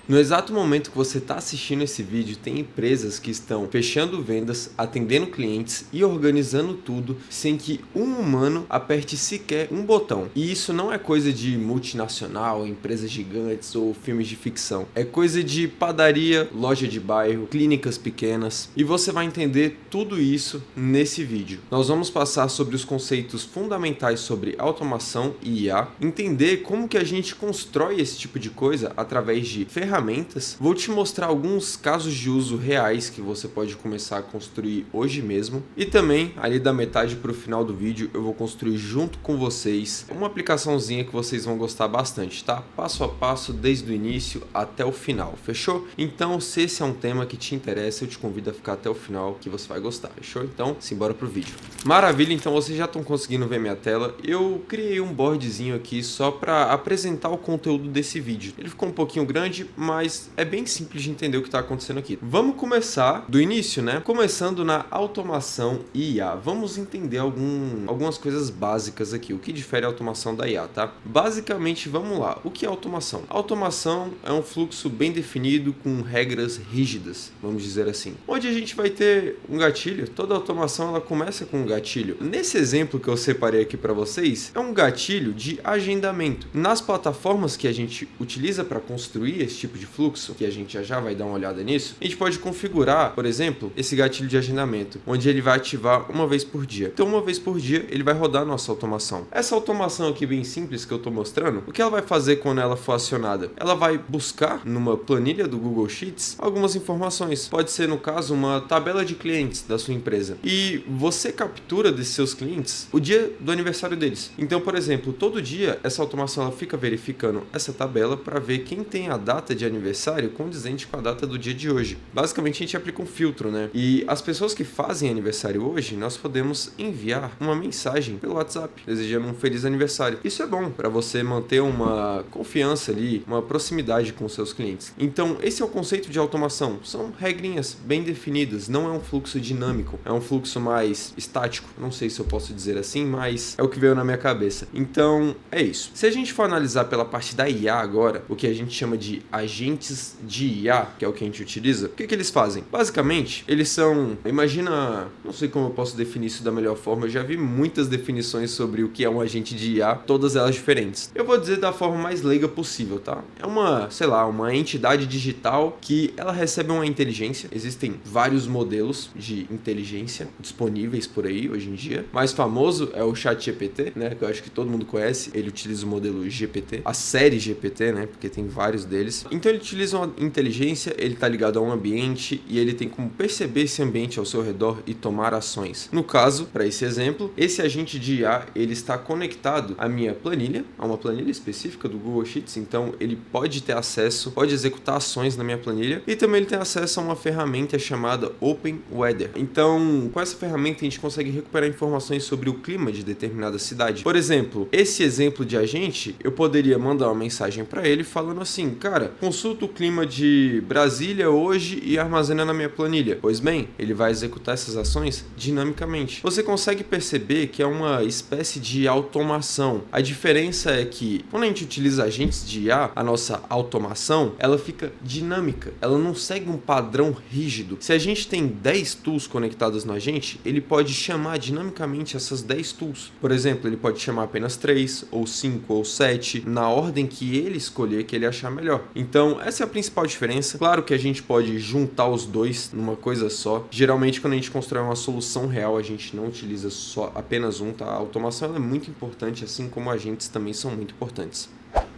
No exato momento que você está assistindo esse vídeo, tem empresas que estão fechando vendas, atendendo clientes e organizando tudo sem que um humano aperte sequer um botão. E isso não é coisa de multinacional, empresas gigantes ou filmes de ficção. É coisa de padaria, loja de bairro, clínicas pequenas. E você vai entender tudo isso nesse vídeo. Nós vamos passar sobre os conceitos fundamentais sobre automação e IA, entender como que a gente constrói esse tipo de coisa através de ferramentas. Vou te mostrar alguns casos de uso reais que você pode começar a construir hoje mesmo. E também, ali da metade para o final do vídeo, eu vou construir junto com vocês uma aplicaçãozinha que vocês vão gostar bastante, tá? Passo a passo, desde o início até o final, fechou? Então, se esse é um tema que te interessa, eu te convido a ficar até o final, que você vai gostar, fechou? Então, simbora pro vídeo. Maravilha, então vocês já estão conseguindo ver minha tela. Eu criei um boardzinho aqui só para apresentar o conteúdo desse vídeo. Ele ficou um pouquinho grande, mas é bem simples de entender o que está acontecendo aqui. Vamos começar do início, né? Começando na automação e IA. Vamos entender algumas coisas básicas aqui. O que difere a automação da IA, tá? Basicamente, vamos lá. O que é automação? Automação é um fluxo bem definido com regras rígidas, vamos dizer assim. Onde a gente vai ter um gatilho. Toda automação ela começa com um gatilho. Nesse exemplo que eu separei aqui para vocês, é um gatilho de agendamento. Nas plataformas que a gente utiliza para construir esse tipo de fluxo, que a gente já vai dar uma olhada nisso, a gente pode configurar, por exemplo, esse gatilho de agendamento, onde ele vai ativar uma vez por dia. Então, uma vez por dia, ele vai rodar a nossa automação. Essa automação aqui bem simples que eu estou mostrando, o que ela vai fazer quando ela for acionada? Ela vai buscar numa planilha do Google Sheets algumas informações. Pode ser, no caso, uma tabela de clientes da sua empresa. E você captura desses seus clientes o dia do aniversário deles. Então, por exemplo, todo dia, essa automação ela fica verificando essa tabela para ver quem tem a data de aniversário condizente com a data do dia de hoje. Basicamente, a gente aplica um filtro, né? E as pessoas que fazem aniversário hoje, nós podemos enviar uma mensagem pelo WhatsApp, desejando um feliz aniversário. Isso é bom para você manter uma confiança ali, uma proximidade com os seus clientes. Então, esse é o conceito de automação. São regrinhas bem definidas, não é um fluxo dinâmico, é um fluxo mais estático. Não sei se eu posso dizer assim, mas é o que veio na minha cabeça. Então, é isso. Se a gente for analisar pela parte da IA agora, o que a gente chama de agentes de IA, que é o que a gente utiliza, o que eles fazem? Basicamente, eles são, imagina, não sei como eu posso definir isso da melhor forma, eu já vi muitas definições sobre o que é um agente de IA, todas elas diferentes. Eu vou dizer da forma mais leiga possível, tá? É uma, sei lá, uma entidade digital que ela recebe uma inteligência. Existem vários modelos de inteligência disponíveis por aí hoje em dia. O mais famoso é o ChatGPT, né? Que eu acho que todo mundo conhece. Ele utiliza o modelo GPT, a série GPT, né? Porque tem vários deles. Então ele utiliza uma inteligência, ele está ligado a um ambiente e ele tem como perceber esse ambiente ao seu redor e tomar ações. No caso, para esse exemplo, esse agente de IA, ele está conectado à minha planilha, a uma planilha específica do Google Sheets, então ele pode ter acesso, pode executar ações na minha planilha e também ele tem acesso a uma ferramenta chamada Open Weather. Então, com essa ferramenta a gente consegue recuperar informações sobre o clima de determinada cidade. Por exemplo, esse exemplo de agente, eu poderia mandar uma mensagem para ele falando assim, cara, consulta o clima de Brasília hoje e armazena na minha planilha. Pois bem, ele vai executar essas ações dinamicamente. Você consegue perceber que é uma espécie de automação. A diferença é que quando a gente utiliza agentes de IA, a nossa automação, ela fica dinâmica. Ela não segue um padrão rígido. Se a gente tem 10 tools conectados no agente, ele pode chamar dinamicamente essas 10 tools. Por exemplo, ele pode chamar apenas 3, ou 5, ou 7, na ordem que ele escolher, que ele achar melhor. Então, essa é a principal diferença. Claro que a gente pode juntar os dois numa coisa só. Geralmente, quando a gente constrói uma solução real, a gente não utiliza só apenas um, tá? A automação ela é muito importante, assim como agentes também são muito importantes.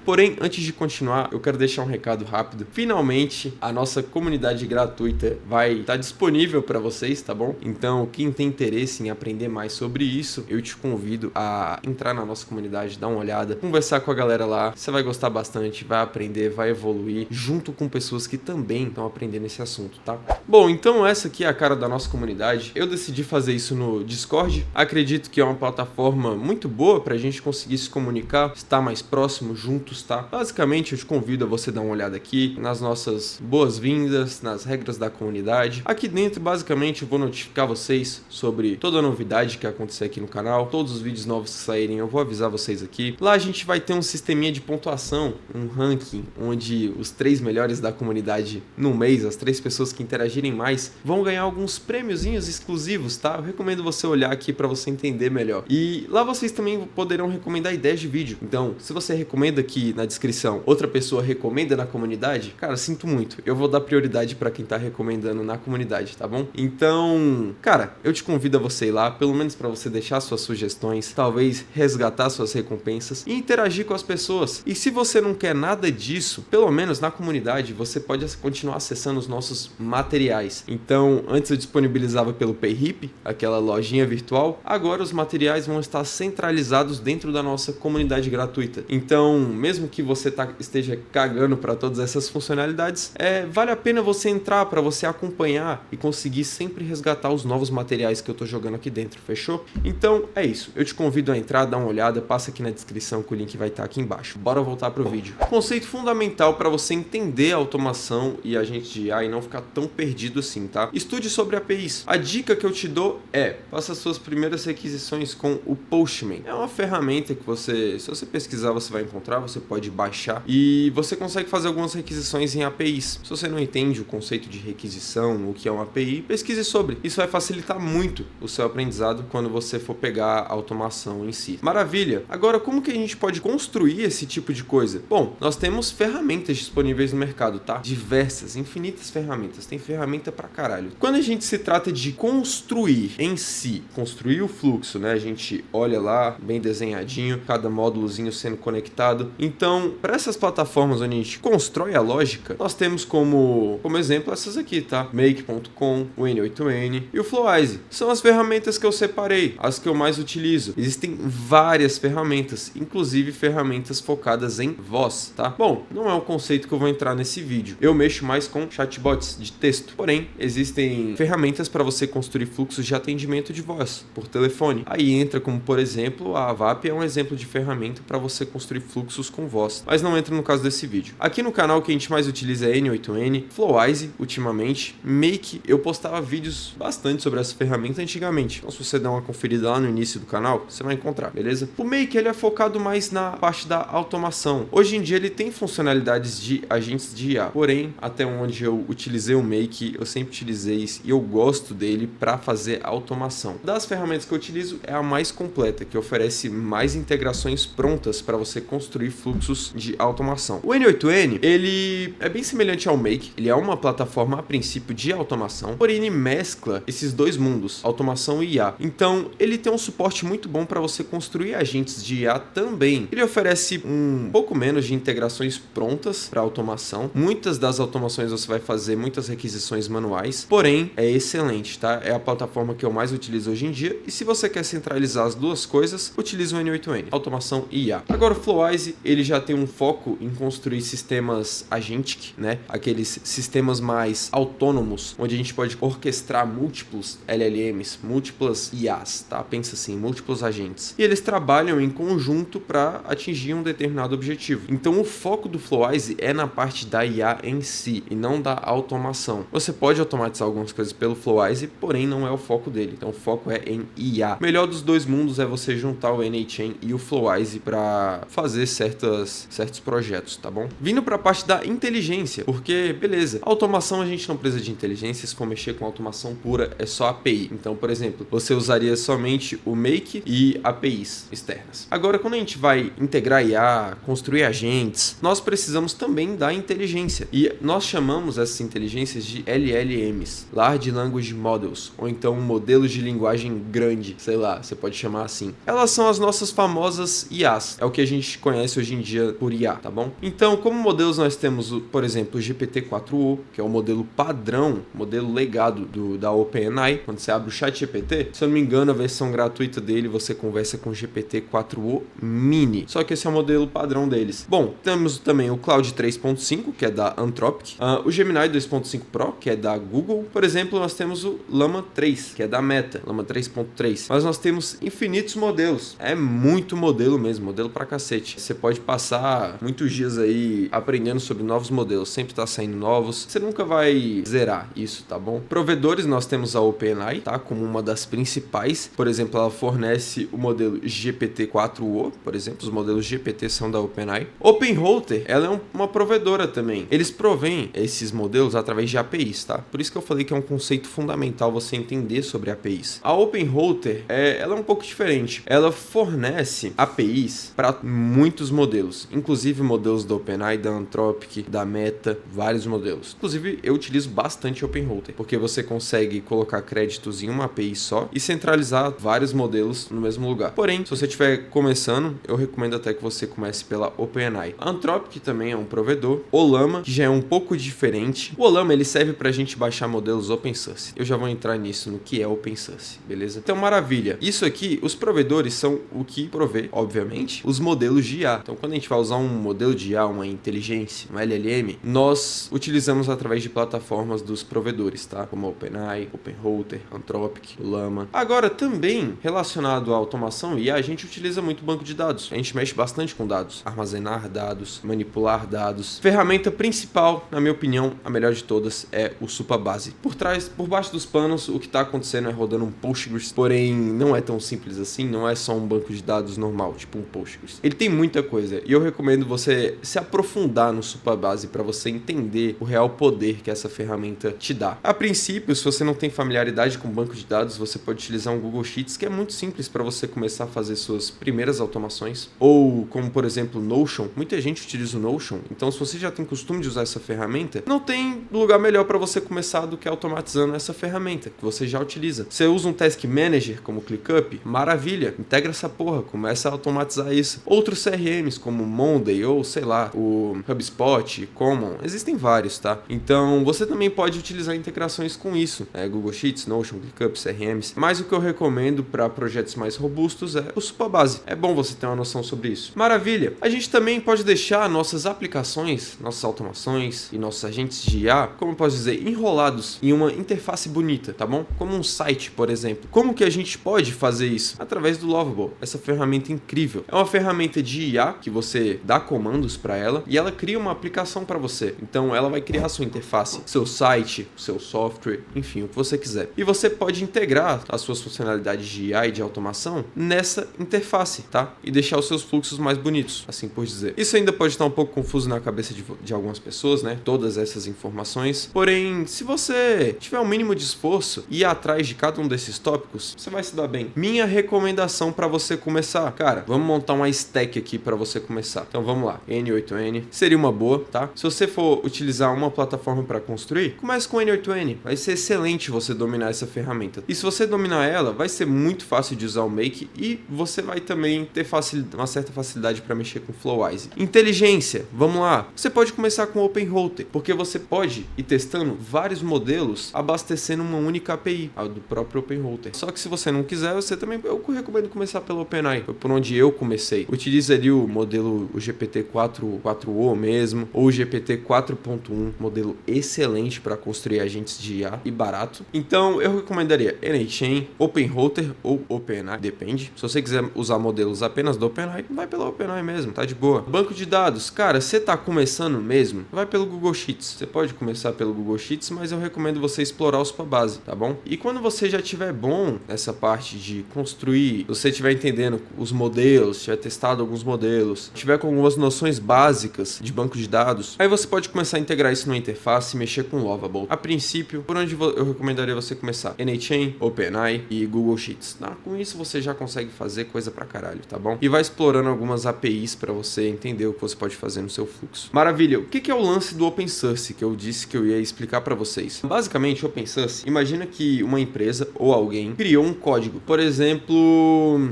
Porém, antes de continuar, eu quero deixar um recado rápido. Finalmente, a nossa comunidade gratuita vai estar disponível para vocês, tá bom? Então, quem tem interesse em aprender mais sobre isso, eu te convido a entrar na nossa comunidade, dar uma olhada, conversar com a galera lá. Você vai gostar bastante, vai aprender, vai evoluir, junto com pessoas que também estão aprendendo esse assunto, tá? Bom, então essa aqui é a cara da nossa comunidade. Eu decidi fazer isso no Discord. Acredito que é uma plataforma muito boa para a gente conseguir se comunicar, estar mais próximo, juntos, outros, tá? Basicamente, eu te convido a você dar uma olhada aqui nas nossas boas-vindas, nas regras da comunidade. Aqui dentro, basicamente, eu vou notificar vocês sobre toda a novidade que acontecer aqui no canal, todos os vídeos novos que saírem, eu vou avisar vocês aqui. Lá a gente vai ter um sisteminha de pontuação, um ranking, onde os 3 melhores da comunidade no mês, as 3 pessoas que interagirem mais, vão ganhar alguns prêmiozinhos exclusivos, tá? Eu recomendo você olhar aqui para você entender melhor. E lá vocês também poderão recomendar ideias de vídeo. Então, se você recomenda aqui na descrição, outra pessoa recomenda na comunidade, cara, sinto muito. Eu vou dar prioridade para quem tá recomendando na comunidade, tá bom? Então, cara, eu te convido a você ir lá, pelo menos para você deixar suas sugestões, talvez resgatar suas recompensas e interagir com as pessoas. E se você não quer nada disso, pelo menos na comunidade, você pode continuar acessando os nossos materiais. Então, antes eu disponibilizava pelo Payhip, aquela lojinha virtual, agora os materiais vão estar centralizados dentro da nossa comunidade gratuita. Então, mesmo que você esteja cagando para todas essas funcionalidades, vale a pena você entrar para você acompanhar e conseguir sempre resgatar os novos materiais que eu tô jogando aqui dentro, fechou? Então, é isso. Eu te convido a entrar, dar uma olhada, passa aqui na descrição que o link vai estar aqui embaixo. Bora voltar pro vídeo. Conceito fundamental para você entender a automação e agente de IA e não ficar tão perdido assim, tá? Estude sobre APIs. A dica que eu te dou faça suas primeiras requisições com o Postman. É uma ferramenta que se você pesquisar, você vai encontrar, você pode baixar e você consegue fazer algumas requisições em APIs. Se você não entende o conceito de requisição, o que é uma API, pesquise sobre. Isso vai facilitar muito o seu aprendizado quando você for pegar a automação em si. Maravilha! Agora, como que a gente pode construir esse tipo de coisa? Bom, nós temos ferramentas disponíveis no mercado, tá? Diversas, infinitas ferramentas. Tem ferramenta pra caralho. Quando a gente se trata de construir em si, construir o fluxo, né? A gente olha lá, bem desenhadinho, cada módulozinho sendo conectado. Então, para essas plataformas onde a gente constrói a lógica, nós temos como exemplo essas aqui, tá? Make.com, o N8N e o Flowise. São as ferramentas que eu separei, as que eu mais utilizo. Existem várias ferramentas, inclusive ferramentas focadas em voz, tá? Bom, não é um conceito que eu vou entrar nesse vídeo. Eu mexo mais com chatbots de texto. Porém, existem ferramentas para você construir fluxos de atendimento de voz por telefone. Aí entra como, por exemplo, a AVAP é um exemplo de ferramenta para você construir fluxos com voz, mas não entra no caso desse vídeo. Aqui no canal o que a gente mais utiliza é N8N, Flowise ultimamente, Make, eu postava vídeos bastante sobre essa ferramenta antigamente. Então se você der uma conferida lá no início do canal, você vai encontrar, beleza? O Make ele é focado mais na parte da automação. Hoje em dia ele tem funcionalidades de agentes de IA, porém, até onde eu utilizei o Make, eu sempre utilizei isso e eu gosto dele para fazer automação. Das ferramentas que eu utilizo é a mais completa, que oferece mais integrações prontas para você construir fluxos de automação. O N8N, ele é bem semelhante ao Make, ele é uma plataforma a princípio de automação, porém ele mescla esses dois mundos, automação e IA. Então, ele tem um suporte muito bom para você construir agentes de IA também. Ele oferece um pouco menos de integrações prontas para automação. Muitas das automações você vai fazer muitas requisições manuais, porém é excelente, tá? É a plataforma que eu mais utilizo hoje em dia e se você quer centralizar as duas coisas, utilize o N8N, automação e IA. Agora o Flowise, ele já tem um foco em construir sistemas agentic, né? Aqueles sistemas mais autônomos, onde a gente pode orquestrar múltiplos LLMs, múltiplas IAs, tá? Pensa assim, múltiplos agentes. E eles trabalham em conjunto para atingir um determinado objetivo. Então o foco do Flowise é na parte da IA em si e não da automação. Você pode automatizar algumas coisas pelo Flowise, porém não é o foco dele. Então o foco é em IA. O melhor dos dois mundos é você juntar o N8N e o Flowise para fazer certos projetos, tá bom? Vindo para a parte da inteligência, porque beleza, automação a gente não precisa de inteligência, se for mexer com automação pura é só API. Então, por exemplo, você usaria somente o Make e APIs externas. Agora, quando a gente vai integrar IA, construir agentes, nós precisamos também da inteligência. E nós chamamos essas inteligências de LLMs, Large Language Models, ou então modelos de linguagem grande, sei lá, você pode chamar assim. Elas são as nossas famosas IAs, é o que a gente conhece hoje em dia por IA, tá bom? Então, como modelos nós temos, por exemplo, o GPT-4o, que é o modelo padrão, modelo legado da OpenAI. Quando você abre o ChatGPT, se eu não me engano, a versão gratuita dele, você conversa com o GPT-4o Mini. Só que esse é o modelo padrão deles. Bom, temos também o Claude 3.5, que é da Anthropic, o Gemini 2.5 Pro, que é da Google. Por exemplo, nós temos o Llama 3, que é da Meta, Llama 3.3. Mas nós temos infinitos modelos. É muito modelo mesmo, modelo pra cacete. Você pode passar muitos dias aí aprendendo sobre novos modelos, sempre tá saindo novos, você nunca vai zerar isso, tá bom? Provedores, nós temos a OpenAI, tá? Como uma das principais. Por exemplo, ela fornece o modelo GPT-4o, por exemplo, os modelos GPT são da OpenAI. OpenRouter, ela é uma provedora também. Eles provêm esses modelos através de APIs, tá? Por isso que eu falei que é um conceito fundamental você entender sobre APIs. A OpenRouter, ela é um pouco diferente. Ela fornece APIs para muitos modelos, inclusive modelos da OpenAI, da Anthropic, da Meta, vários modelos. Inclusive, eu utilizo bastante OpenRouter, porque você consegue colocar créditos em uma API só e centralizar vários modelos no mesmo lugar. Porém, se você estiver começando, eu recomendo até que você comece pela OpenAI. A Anthropic também é um provedor. O Llama, que já é um pouco diferente. O Llama, ele serve para a gente baixar modelos open source. Eu já vou entrar nisso, no que é open source, beleza? Então, maravilha. Isso aqui, os provedores são o que provê, obviamente, os modelos de IA. Então, quando a gente vai usar um modelo de IA, uma inteligência, um LLM, nós utilizamos através de plataformas dos provedores, tá? Como a OpenAI, OpenRouter, Anthropic, Llama. Agora, também relacionado à automação IA, a gente utiliza muito banco de dados. A gente mexe bastante com dados, armazenar dados, manipular dados. Ferramenta principal, na minha opinião, a melhor de todas, é o Supabase. Por baixo dos panos, o que está acontecendo é rodando um Postgres, porém não é tão simples assim, não é só um banco de dados normal, tipo um Postgres. Ele tem muita coisa e eu recomendo você se aprofundar no Supabase para você entender o real poder que essa ferramenta te dá. A princípio, se você não tem familiaridade com banco de dados, você pode utilizar um Google Sheets, que é muito simples para você começar a fazer suas primeiras automações. Ou como, por exemplo, Notion. Muita gente utiliza o Notion, então se você já tem costume de usar essa ferramenta, não tem lugar melhor para você começar do que automatizando essa ferramenta, que você já utiliza. Você usa um Task Manager como ClickUp? Maravilha, integra essa porra, começa a automatizar isso. Outros CRMs como Monday ou sei lá, o HubSpot, Common, existem vários, tá? Então você também pode utilizar integrações com isso, Google Sheets, Notion, ClickUp, CRMs, mas o que eu recomendo para projetos mais robustos é o Supabase. É bom você ter uma noção sobre isso. Maravilha! A gente também pode deixar nossas aplicações, nossas automações e nossos agentes de IA, como eu posso dizer, enrolados em uma interface bonita, tá bom? Como um site, por exemplo. Como que a gente pode fazer isso? Através do Lovable, essa ferramenta incrível. É uma ferramenta de IA que você dá comandos para ela e ela cria uma aplicação para você. Então ela vai criar a sua interface, seu site, seu software, enfim, o que você quiser. E você pode integrar as suas funcionalidades de IA e de automação nessa interface, tá? E deixar os seus fluxos mais bonitos, assim por dizer. Isso ainda pode estar um pouco confuso na cabeça de algumas pessoas, né? Todas essas informações. Porém, se você tiver um mínimo de esforço e ir atrás de cada um desses tópicos, você vai se dar bem. Minha recomendação para você começar, cara, vamos montar uma stack aqui para você começar. Então vamos lá, N8N seria uma boa, tá? Se você for utilizar uma plataforma para construir, comece com N8N. Vai ser excelente você dominar essa ferramenta. E se você dominar ela, vai ser muito fácil de usar o Make e você vai também ter uma certa facilidade para mexer com Flowise. Inteligência, vamos lá. Você pode começar com OpenRouter, porque você pode ir testando vários modelos abastecendo uma única API, a do próprio OpenRouter. Só que se você não quiser, você também, eu recomendo começar pelo OpenAI. Foi por onde eu comecei. Utilizaria o modelo, o GPT-4o mesmo, ou o GPT-4.1, modelo excelente para construir agentes de IA e barato. Então eu recomendaria n8n, OpenRouter ou OpenAI, depende. Se você quiser usar modelos apenas do OpenAI, vai pela OpenAI mesmo, tá de boa. Banco de dados, cara, você tá começando mesmo, vai pelo Google Sheets. Você pode começar pelo Google Sheets, mas eu recomendo você explorar o Supabase, tá bom? E quando você já tiver bom nessa parte de construir, você estiver entendendo os modelos, tiver testado alguns modelos, tiver com algumas noções básicas de banco de dados, aí você pode começar a integrar isso numa interface e mexer com Lovable. A princípio, por onde eu recomendaria você começar? N8n, OpenAI e Google Sheets, tá? Com isso você já consegue fazer coisa pra caralho, tá bom? E vai explorando algumas APIs para você entender o que você pode fazer no seu fluxo. Maravilha! O que é o lance do Open Source que eu disse que eu ia explicar para vocês? Basicamente, Open Source, imagina que uma empresa ou alguém criou um código. Por exemplo,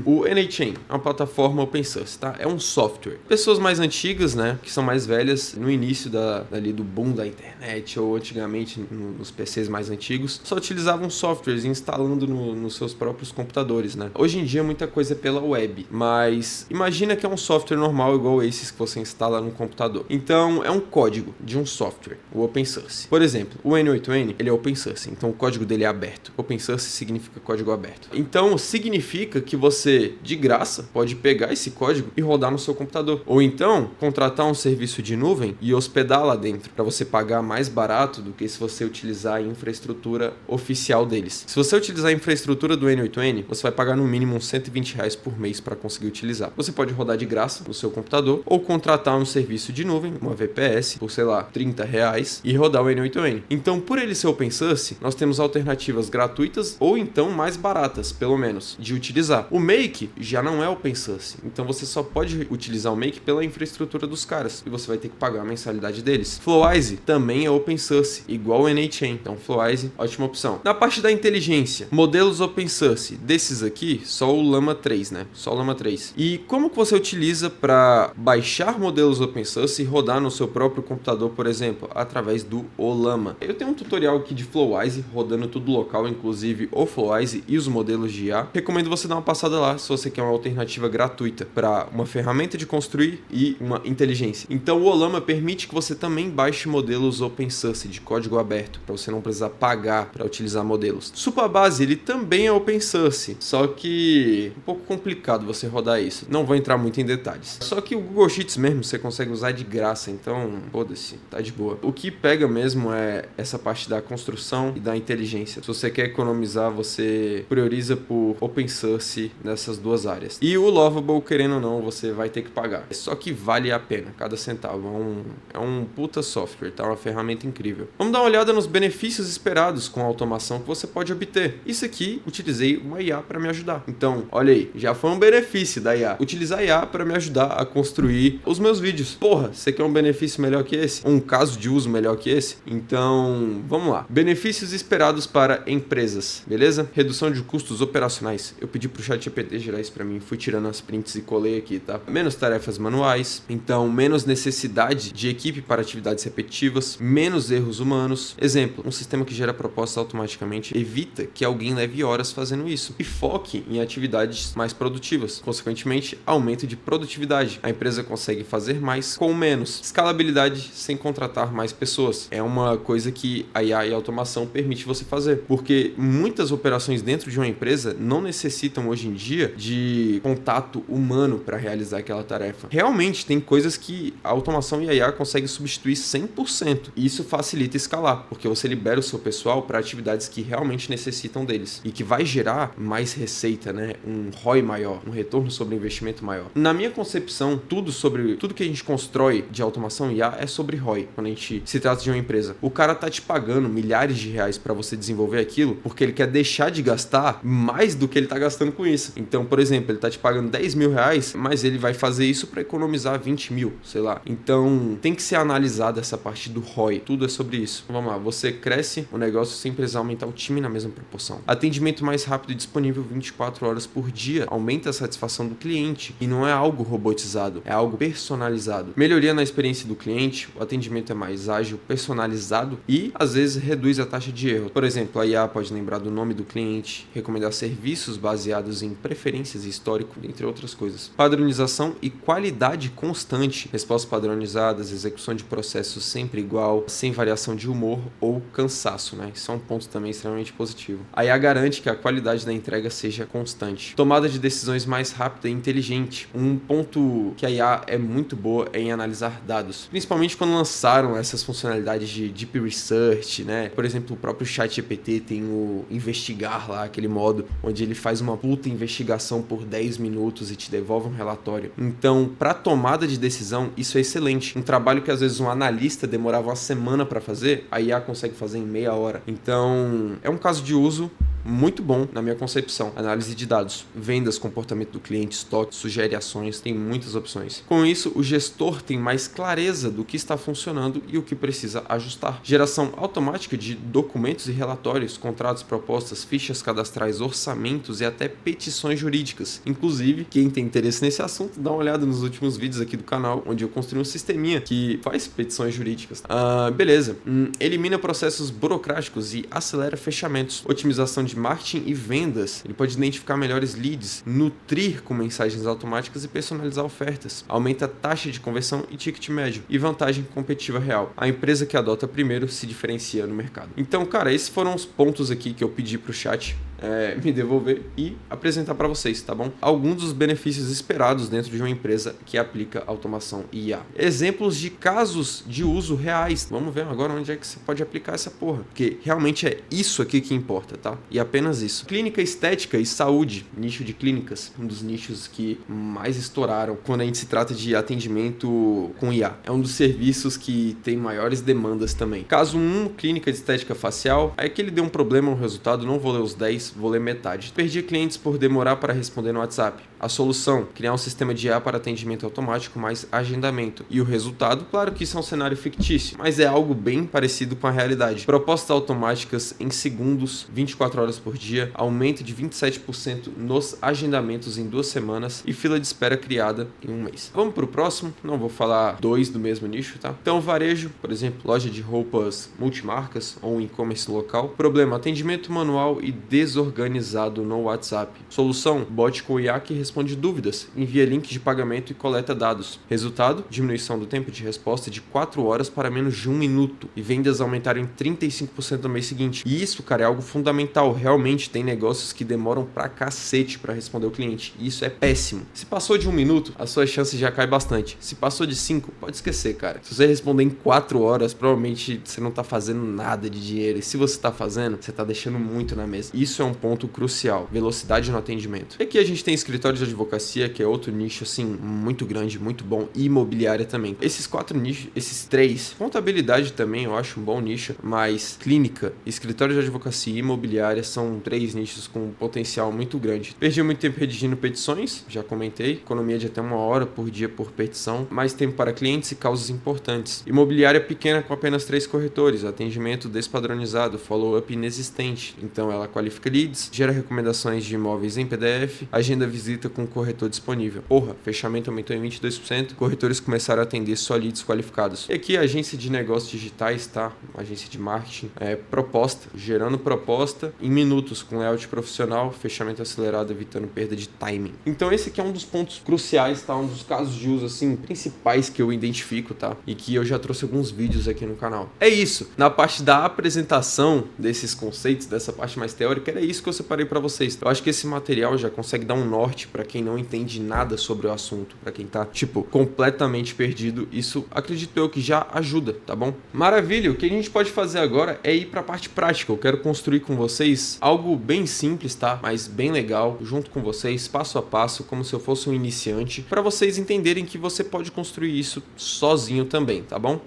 o N8n, uma plataforma Open Source, tá? É um software. Pessoas mais antigas, né, que são mais velhas, no início ali do boom da internet ou antigamente nos PCs mais antigos, só utilizavam softwares instalando nos seus próprios computadores, né? Hoje em dia muita coisa é pela web, mas imagina que é um software normal igual esses que você instala no computador. Então é um código de um software, o Open Source. Por exemplo, o N8N, ele é Open Source, então o código dele é aberto. Open Source significa código aberto. Então significa que você, de graça, pode pegar esse código e rodar no seu seu computador. Ou então, contratar um serviço de nuvem e hospedar lá dentro, para você pagar mais barato do que se você utilizar a infraestrutura oficial deles. Se você utilizar a infraestrutura do N8N, você vai pagar no mínimo uns R$ 120 por mês para conseguir utilizar. Você pode rodar de graça no seu computador ou contratar um serviço de nuvem, uma VPS, por sei lá, R$ 30 e rodar o N8N. Então, por ele ser open source, nós temos alternativas gratuitas ou então mais baratas, pelo menos, de utilizar. O Make já não é open source, então você só pode utilizar o Make pela infraestrutura dos caras e você vai ter que pagar a mensalidade deles. Flowise também é open source, igual o N8N, então Flowise, ótima opção. Na parte da inteligência, modelos open source, desses aqui, só o Llama 3, né? Só o Llama 3. E como que você utiliza para baixar modelos open source e rodar no seu próprio computador, por exemplo, através do Ollama? Eu tenho um tutorial aqui de Flowise, rodando tudo local, inclusive o Flowise e os modelos de IA. Recomendo você dar uma passada lá se você quer uma alternativa gratuita para uma ferramenta de construir e uma inteligência. Então o Ollama permite que você também baixe modelos open source de código aberto, para você não precisar pagar para utilizar modelos. Supabase, ele também é open source, só que um pouco complicado você rodar isso. Não vou entrar muito em detalhes. Só que o Google Sheets mesmo você consegue usar de graça, então foda-se, tá de boa. O que pega mesmo é essa parte da construção e da inteligência. Se você quer economizar, você prioriza por open source nessas duas áreas. E o Lovable, querendo ou não, você vai ter que pagar. Só que vale a pena, cada centavo. É um puta software, tá? Uma ferramenta incrível. Vamos dar uma olhada nos benefícios esperados com a automação que você pode obter. Isso aqui, utilizei uma IA para me ajudar. Então, olha aí, já foi um benefício da IA. Utilizar a IA para me ajudar a construir os meus vídeos. Porra, você quer um benefício melhor que esse? Um caso de uso melhor que esse? Então, vamos lá. Benefícios esperados para empresas, beleza? Redução de custos operacionais. Eu pedi pro ChatGPT gerar isso para mim, fui tirando as prints e colei aqui, tá? Menos tarefas manuais, então menos necessidade de equipe para atividades repetitivas, menos erros humanos. Exemplo, um sistema que gera propostas automaticamente evita que alguém leve horas fazendo isso e foque em atividades mais produtivas. Consequentemente, aumento de produtividade. A empresa consegue fazer mais com menos. Escalabilidade sem contratar mais pessoas. É uma coisa que a IA e a automação permite você fazer, porque muitas operações dentro de uma empresa não necessitam hoje em dia de contato humano para realizar aquela tarefa. Realmente tem coisas que a automação e a IA conseguem substituir 100%. E isso facilita escalar, porque você libera o seu pessoal para atividades que realmente necessitam deles e que vai gerar mais receita, né? Um ROI maior, um retorno sobre investimento maior. Na minha concepção, tudo que a gente constrói de automação e IA é sobre ROI, quando a gente se trata de uma empresa. O cara tá te pagando milhares de reais para você desenvolver aquilo porque ele quer deixar de gastar mais do que ele tá gastando com isso. Então, por exemplo, ele tá te pagando 10 mil reais, mas ele vai fazer isso para economizar 20 mil, sei lá. Então, tem que ser analisada essa parte do ROI. Tudo é sobre isso. Vamos lá, você cresce o negócio sem precisar aumentar o time na mesma proporção. Atendimento mais rápido e disponível 24 horas por dia. Aumenta a satisfação do cliente e não é algo robotizado, é algo personalizado. Melhoria na experiência do cliente, o atendimento é mais ágil, personalizado e às vezes reduz a taxa de erro. Por exemplo, a IA pode lembrar do nome do cliente, recomendar serviços baseados em preferências e histórico, entre outras coisas. Padronização e qualidade constante. Respostas padronizadas, execução de processos sempre igual, sem variação de humor ou cansaço, né? Isso é um ponto também extremamente positivo. A IA garante que a qualidade da entrega seja constante. Tomada de decisões mais rápida e inteligente. Um ponto que a IA é muito boa é em analisar dados. Principalmente quando lançaram essas funcionalidades de Deep Research, né? Por exemplo, o próprio ChatGPT tem o investigar lá, aquele modo onde ele faz uma puta investigação por 10 minutos e te devolve um relatório. Então, para tomada de decisão, isso é excelente. Um trabalho que às vezes um analista demorava uma semana para fazer, a IA consegue fazer em meia hora. Então, é um caso de uso muito bom na minha concepção. Análise de dados, vendas, comportamento do cliente, estoque, sugere ações, tem muitas opções. Com isso, o gestor tem mais clareza do que está funcionando e o que precisa ajustar. Geração automática de documentos e relatórios, contratos, propostas, fichas cadastrais, orçamentos e até petições jurídicas. Inclusive, quem tem interesse nesse assunto, dá uma olhada nos últimos vídeos aqui do canal, onde eu construí um sisteminha que faz petições jurídicas. Beleza. Elimina processos burocráticos e acelera fechamentos. Otimização de marketing e vendas. Ele pode identificar melhores leads, nutrir com mensagens automáticas e personalizar ofertas. Aumenta a taxa de conversão e ticket médio. E vantagem competitiva real. A empresa que adota primeiro se diferencia no mercado. Então, cara, esses foram os pontos aqui que eu pedi pro chat me devolver e apresentar para vocês, tá bom? Alguns dos benefícios esperados dentro de uma empresa que aplica automação IA. Exemplos de casos de uso reais. Vamos ver agora onde é que você pode aplicar essa porra. Porque realmente é isso aqui que importa, tá? E apenas isso. Clínica estética e saúde. Nicho de clínicas. Um dos nichos que mais estouraram quando a gente se trata de atendimento com IA. É um dos serviços que tem maiores demandas também. Caso 1, clínica de estética facial. Aí que ele deu um problema no resultado, não vou ler os 10, vou ler metade. Perdi clientes por demorar para responder no WhatsApp. A solução, criar um sistema de IA para atendimento automático mais agendamento. E o resultado, claro que isso é um cenário fictício, mas é algo bem parecido com a realidade. Propostas automáticas em segundos, 24 horas por dia, aumento de 27% nos agendamentos em 2 semanas e fila de espera criada em 1 mês. Vamos para o próximo, não vou falar 2 do mesmo nicho, tá? Então, varejo, por exemplo, loja de roupas multimarcas ou e-commerce local. Problema, atendimento manual e desorganizado no WhatsApp. Solução, bot com IA que responde dúvidas, envia link de pagamento e coleta dados. Resultado, diminuição do tempo de resposta de 4 horas para menos de 1 minuto e vendas aumentaram em 35% no mês seguinte. E isso, cara, é algo fundamental. Realmente tem negócios que demoram pra cacete para responder o cliente. E isso é péssimo. Se passou de 1 minuto, a sua chance já cai bastante. Se passou de 5, pode esquecer, cara. Se você responder em 4 horas, provavelmente você não tá fazendo nada de dinheiro. E se você tá fazendo, você tá deixando muito na mesa. Isso é um ponto crucial. Velocidade no atendimento. E aqui a gente tem escritório de advocacia, que é outro nicho, assim, muito grande, muito bom. E imobiliária também. Esses 4 nichos, esses 3. Contabilidade também, eu acho um bom nicho. Mas clínica, escritório de advocacia e imobiliária são 3 nichos com potencial muito grande. Perdi muito tempo redigindo petições, já comentei. Economia de até 1 hora por dia por petição. Mais tempo para clientes e causas importantes. Imobiliária pequena com apenas 3 corretores. Atendimento despadronizado, follow-up inexistente. Então ela qualifica leads, gera recomendações de imóveis em PDF, agenda visita com o corretor disponível. Porra, fechamento aumentou em 22%, corretores começaram a atender só leads qualificados. E aqui a agência de negócios digitais, tá? Agência de marketing, proposta, gerando proposta em minutos com layout profissional, fechamento acelerado, evitando perda de timing. Então esse aqui é um dos pontos cruciais, tá? Um dos casos de uso, assim, principais que eu identifico, tá? E que eu já trouxe alguns vídeos aqui no canal. É isso. Na parte da apresentação desses conceitos, dessa parte mais teórica, era isso que eu separei para vocês. Eu acho que esse material já consegue dar um norte para quem não entende nada sobre o assunto, para quem tá, tipo, completamente perdido. Isso, acredito eu, que já ajuda, tá bom? Maravilha, o que a gente pode fazer agora é ir para a parte prática. Eu quero construir com vocês algo bem simples, tá? Mas bem legal, junto com vocês, passo a passo, como se eu fosse um iniciante, para vocês entenderem que você pode construir isso sozinho também, tá bom?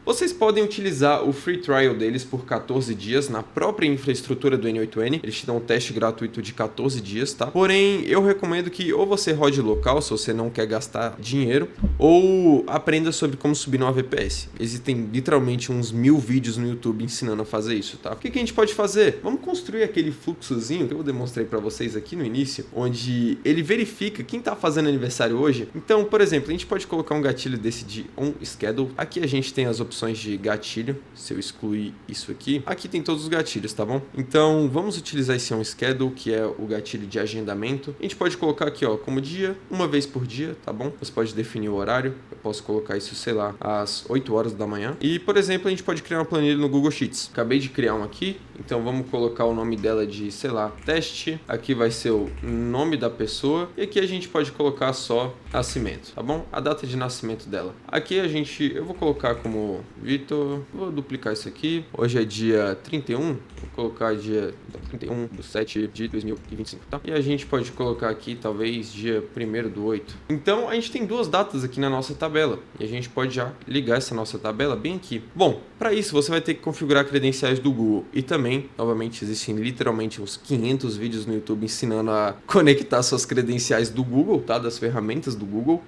Vocês podem utilizar o free trial deles por 14 dias na própria infraestrutura do N8N. Eles te dão um teste gratuito de 14 dias, tá? Porém, eu recomendo que ou você rode local, se você não quer gastar dinheiro, ou aprenda sobre como subir no AVPS. Existem literalmente uns 1000 vídeos no YouTube ensinando a fazer isso, tá? O que a gente pode fazer? Vamos construir aquele fluxozinho que eu demonstrei para vocês aqui no início, onde ele verifica quem tá fazendo aniversário hoje. Então, por exemplo, a gente pode colocar um gatilho desse de on schedule. Aqui a gente tem as opções de gatilho. Se eu excluir isso aqui tem todos os gatilhos, tá bom? Então vamos utilizar esse on schedule, que é o gatilho de agendamento. A gente pode colocar aqui, ó, como dia, 1 vez por dia, tá bom? Você pode definir o horário. Eu posso colocar isso, sei lá, às 8 horas da manhã. E, por exemplo, a gente pode criar uma planilha no Google Sheets. Acabei de criar um aqui, então vamos colocar o nome dela de, sei lá, teste. Aqui vai ser o nome da pessoa e aqui a gente pode colocar só nascimento, tá bom? A data de nascimento dela. Aqui eu vou colocar como Vitor, vou duplicar isso aqui. Hoje é dia 31, vou colocar dia 31/7 de 2025, tá? E a gente pode colocar aqui, talvez, dia 1º/8. Então, a gente tem 2 datas aqui na nossa tabela. E a gente pode já ligar essa nossa tabela bem aqui. Bom, para isso, você vai ter que configurar credenciais do Google. E também, novamente, existem literalmente uns 500 vídeos no YouTube ensinando a conectar suas credenciais do Google, tá? Das ferramentas do Google.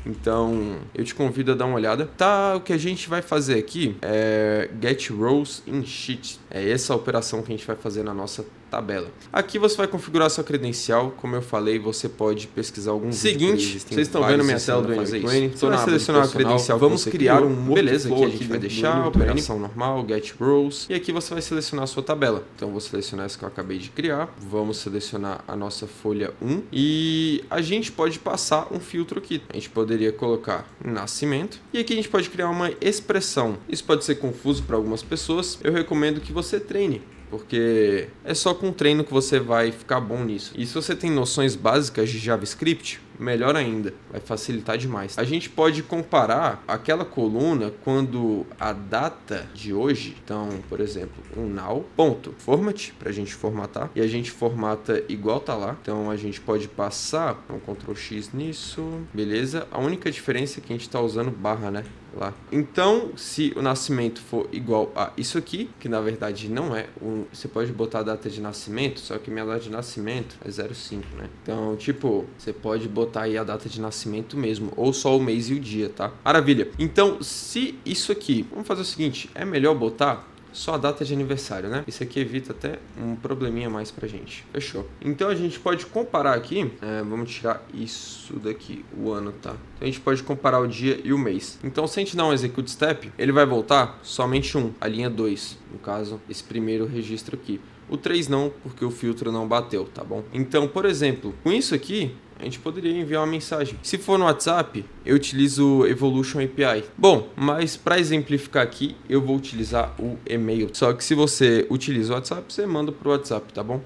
Então, eu te convido a dar uma olhada. Tá, o que a gente vai fazer aqui é Get Rows in Sheet. É essa a operação que a gente vai fazer na nossa tabela. Aqui você vai configurar sua credencial, como eu falei, você pode pesquisar algum Seguinte, vocês estão vendo minha tela do N8N? Você vai selecionar a credencial, vamos criar um workflow que a gente vai deixar, operação normal, get rows, e aqui você vai selecionar a sua tabela. Então vou selecionar essa que eu acabei de criar, vamos selecionar a nossa folha 1 e a gente pode passar um filtro aqui. A gente poderia colocar nascimento e aqui a gente pode criar uma expressão. Isso pode ser confuso para algumas pessoas, eu recomendo que você treine, porque é só com treino que você vai ficar bom nisso. E se você tem noções básicas de JavaScript, melhor ainda, vai facilitar demais. A gente pode comparar aquela coluna quando a data de hoje, então, por exemplo, um now, ponto, format, pra gente formatar, e a gente formata igual tá lá. Então a gente pode passar um Ctrl X nisso, beleza? A única diferença é que a gente tá usando barra, né? Lá. Então, se o nascimento for igual a isso aqui, que na verdade não é você pode botar a data de nascimento, só que minha data de nascimento é 05, né? Então, tipo, você pode botar aí a data de nascimento mesmo, ou só o mês e o dia, tá? Maravilha. Então, se isso aqui, vamos fazer o seguinte, é melhor botar só a data de aniversário, né? Isso aqui evita até um probleminha mais pra gente. Fechou. Então a gente pode comparar aqui, vamos tirar isso daqui, o ano, tá? Então a gente pode comparar o dia e o mês. Então se a gente dar um execute step, ele vai voltar somente a linha 2, no caso, esse primeiro registro aqui. O 3 não, porque o filtro não bateu, tá bom? Então, por exemplo, com isso aqui, a gente poderia enviar uma mensagem. Se for no WhatsApp, eu utilizo o Evolution API. Bom, mas para exemplificar aqui, eu vou utilizar o e-mail. Só que se você utiliza o WhatsApp, você manda para o WhatsApp, tá bom?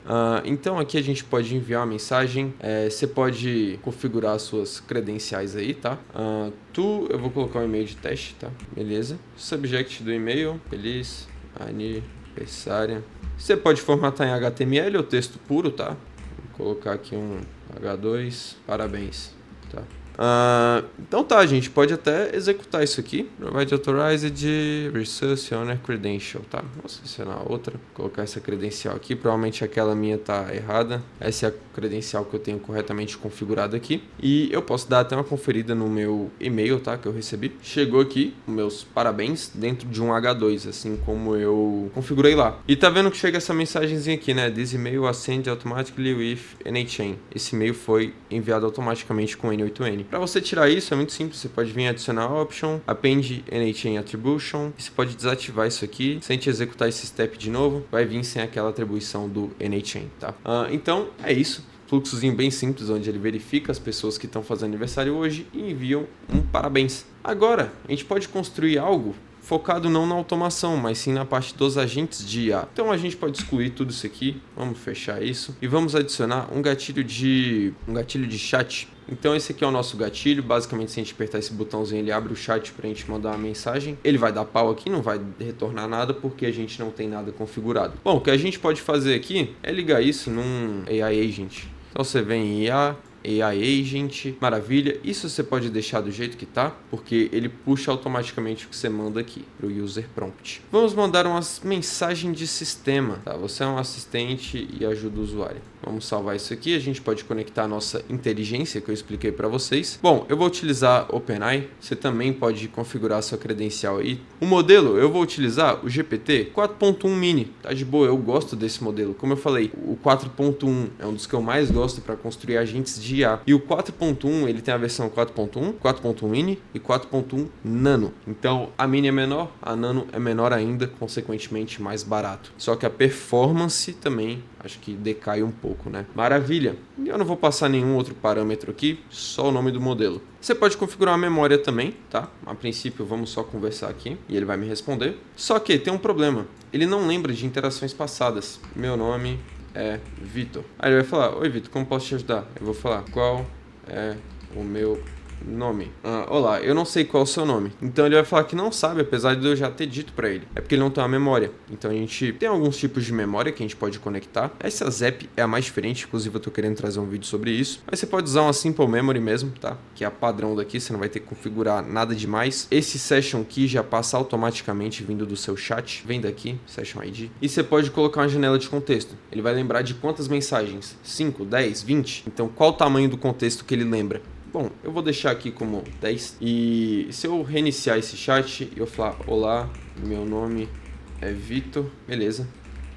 Então aqui a gente pode enviar uma mensagem. Você pode configurar as suas credenciais aí, tá? Eu vou colocar um e-mail de teste, tá? Beleza. Subject do e-mail, feliz aniversário. Você pode formatar em HTML ou texto puro, tá? Vou colocar aqui um H2, parabéns, tá? Então tá, a gente pode até executar isso aqui. Provide authorized resource owner credential, tá? Vou selecionar outra, colocar essa credencial aqui. Provavelmente aquela minha tá errada. Essa é a credencial que eu tenho corretamente configurada aqui. E eu posso dar até uma conferida no meu e-mail, tá? Que eu recebi. Chegou aqui, meus parabéns, dentro de um H2, assim como eu configurei lá. E tá vendo que chega essa mensagenzinha aqui, né? This email was sent automatically with NHN. Esse e-mail foi enviado automaticamente com N8N. Para você tirar isso é muito simples, você pode vir adicionar option, append NHN attribution, e você pode desativar isso aqui. Se a gente executar esse step de novo, vai vir sem aquela atribuição do NHN, tá? Então é isso. Fluxozinho bem simples, onde ele verifica as pessoas que estão fazendo aniversário hoje e enviam um parabéns. Agora, a gente pode construir algo focado não na automação, mas sim na parte dos agentes de IA. Então a gente pode excluir tudo isso aqui, vamos fechar isso e vamos adicionar um gatilho de chat. Então esse aqui é o nosso gatilho, basicamente se a gente apertar esse botãozinho ele abre o chat para a gente mandar uma mensagem. Ele vai dar pau aqui, não vai retornar nada porque a gente não tem nada configurado. Bom, o que a gente pode fazer aqui é ligar isso num AI Agent. Então você vem em IA, AI Agent, maravilha. Isso você pode deixar do jeito que tá, porque ele puxa automaticamente o que você manda aqui para o user prompt. Vamos mandar uma mensagem de sistema, tá? Você é um assistente e ajuda o usuário. Vamos salvar isso aqui, a gente pode conectar a nossa inteligência que eu expliquei para vocês. Bom, eu vou utilizar OpenAI, você também pode configurar a sua credencial aí. O modelo, eu vou utilizar o GPT 4.1 Mini, tá de boa, eu gosto desse modelo. Como eu falei, o 4.1 é um dos que eu mais gosto para construir agentes de IA. E o 4.1, ele tem a versão 4.1, 4.1 Mini e 4.1 Nano. Então, a Mini é menor, a Nano é menor ainda, consequentemente mais barato. Só que a performance também acho que decai um pouco, né? Maravilha! Eu não vou passar nenhum outro parâmetro aqui, só o nome do modelo. Você pode configurar a memória também, tá? A princípio, vamos só conversar aqui e ele vai me responder. Só que tem um problema. Ele não lembra de interações passadas. Meu nome é Vitor. Aí ele vai falar, oi Vitor, como posso te ajudar? Eu vou falar, qual é o meu nome? Olá, eu não sei qual é o seu nome. Então ele vai falar que não sabe, apesar de eu já ter dito pra ele. É porque ele não tem uma memória. Então a gente tem alguns tipos de memória que a gente pode conectar. Essa ZEP é a mais diferente, inclusive eu tô querendo trazer um vídeo sobre isso. Mas você pode usar uma Simple Memory mesmo, tá? Que é a padrão daqui, você não vai ter que configurar nada demais. Esse Session Key já passa automaticamente vindo do seu chat. Vem daqui, Session ID. E você pode colocar uma janela de contexto. Ele vai lembrar de quantas mensagens? 5, 10, 20? Então qual o tamanho do contexto que ele lembra? Bom, eu vou deixar aqui como 10 e se eu reiniciar esse chat e eu falar, olá, meu nome é Vitor, beleza,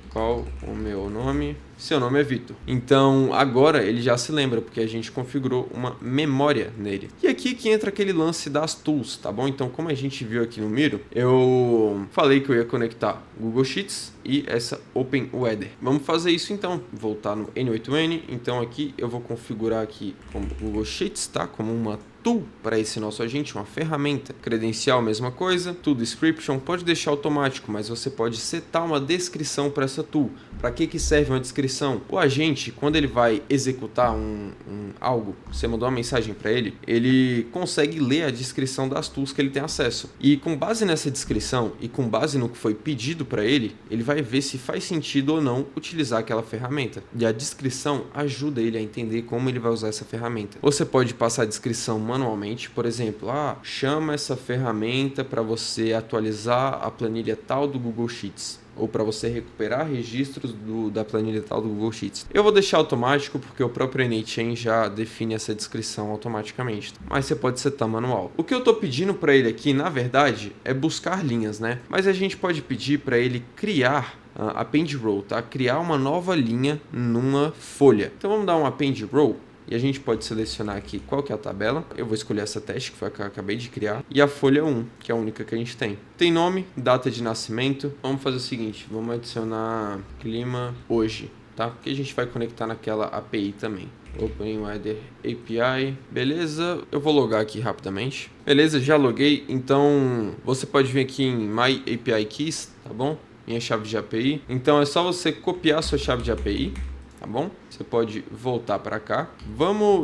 qual o meu nome? seu nome é Vitor. Então agora ele já se lembra, porque a gente configurou uma memória nele. E aqui que entra aquele lance das tools, tá bom? Então como a gente viu aqui no Miro, eu falei que eu ia conectar Google Sheets e essa Open Weather. Vamos fazer isso então, voltar no N8N. Então aqui eu vou configurar aqui como Google Sheets, tá? Como uma tool para esse nosso agente, uma ferramenta. Credencial, mesma coisa. Tool description, pode deixar automático, mas você pode setar uma descrição para essa tool. Para que serve uma descrição? O agente, quando ele vai executar algo, você mandou uma mensagem para ele, ele consegue ler a descrição das tools que ele tem acesso. E com base nessa descrição e com base no que foi pedido para ele, ele vai ver se faz sentido ou não utilizar aquela ferramenta. E a descrição ajuda ele a entender como ele vai usar essa ferramenta. Você pode passar a descrição manualmente, por exemplo, chama essa ferramenta para você atualizar a planilha tal do Google Sheets, ou para você recuperar registros da planilha tal do Google Sheets. Eu vou deixar automático porque o próprio N8N já define essa descrição automaticamente, mas você pode setar manual. O que eu estou pedindo para ele aqui, na verdade, é buscar linhas, né? Mas a gente pode pedir para ele criar append row, tá? Criar uma nova linha numa folha. Então vamos dar um append row. E a gente pode selecionar aqui qual que é a tabela. Eu vou escolher essa teste, que foi a que eu acabei de criar. E a folha 1, que é a única que a gente tem. Tem nome, data de nascimento. Vamos fazer o seguinte, vamos adicionar clima hoje, tá? Porque a gente vai conectar naquela API também. Open Weather API, beleza? Eu vou logar aqui rapidamente. Beleza, já loguei. Então, você pode vir aqui em My API Keys, tá bom? Minha chave de API. Então, é só você copiar a sua chave de API. Tá bom? Você pode voltar para cá.